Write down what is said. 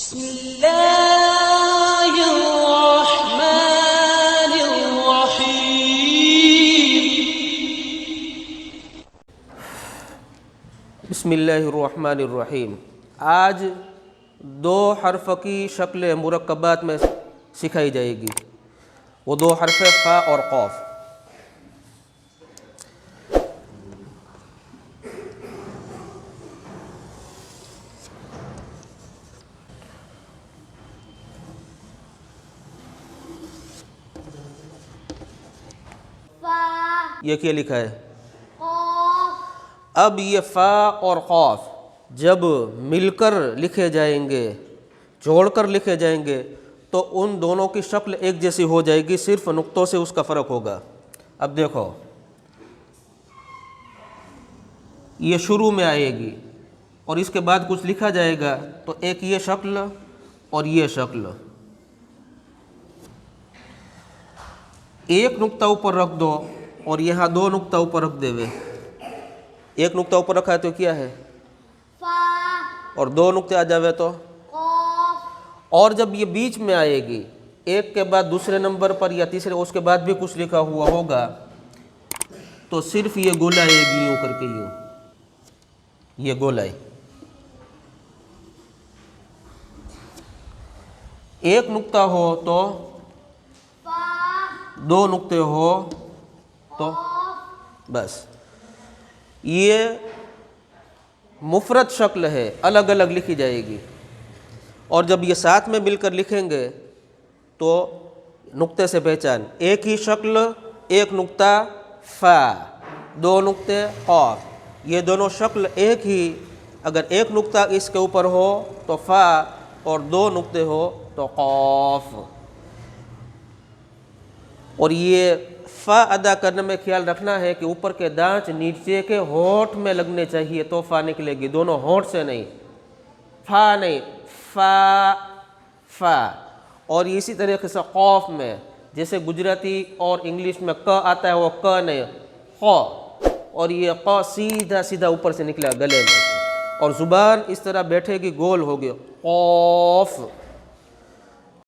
बिस्मिल्लाहिर्रहमानिर्रहीम। आज दो हर्फ की शक्ल मुरक्कबात में सिखाई जाएगी। वो दो हर्फ फ़ा और क़ाफ। ये क्या लिखा है? अब ये फ़ा और क़ाफ जब मिलकर लिखे जाएंगे, जोड़कर लिखे जाएंगे, तो उन दोनों की शक्ल एक जैसी हो जाएगी, सिर्फ नुक्तों से उसका फ़र्क होगा। अब देखो, ये शुरू में आएगी और इसके बाद कुछ लिखा जाएगा, तो एक ये शक्ल और ये शक्ल। एक नुक्ता ऊपर रख दो और यहाँ दो नुक्ता ऊपर रख देवे। एक नुक्ता ऊपर रखा है तो क्या है? फा। और दो नुक्ते आ जावे तो क़ाफ। और जब ये बीच में आएगी, एक के बाद दूसरे नंबर पर या तीसरे, उसके बाद भी कुछ लिखा हुआ होगा, तो सिर्फ ये गोला आएगी, यूँ करके, यूँ ये गोलाई। एक नुक्ता हो तो फा, दो नुक्ते हो तो बस। ये मुफरद शक्ल है, अलग अलग लिखी जाएगी। और जब ये साथ में मिलकर लिखेंगे तो नुक्ते से पहचान, एक ही शक्ल, एक नुक्ता फ़ा, दो नुक्ते क़ाफ। ये दोनों शक्ल एक ही, अगर एक नुक्ता इसके ऊपर हो तो फ़ा और दो नुक्ते हो तो क़ाफ। और ये फ़ा अदा करने में ख्याल रखना है कि ऊपर के दांत नीचे के होंठ में लगने चाहिए, तो फ़ा निकलेगी, दोनों होंठ से नहीं। फ़ा नहीं, फ़ा फ़ा। और इसी तरीके से क़ाफ में, जैसे गुजराती और इंग्लिश में क आता है, वो क नहीं, क़। और ये क़ सीधा सीधा ऊपर से निकला गले में, और ज़ुबान इस तरह बैठेगी, गोल होगी, क़ाफ।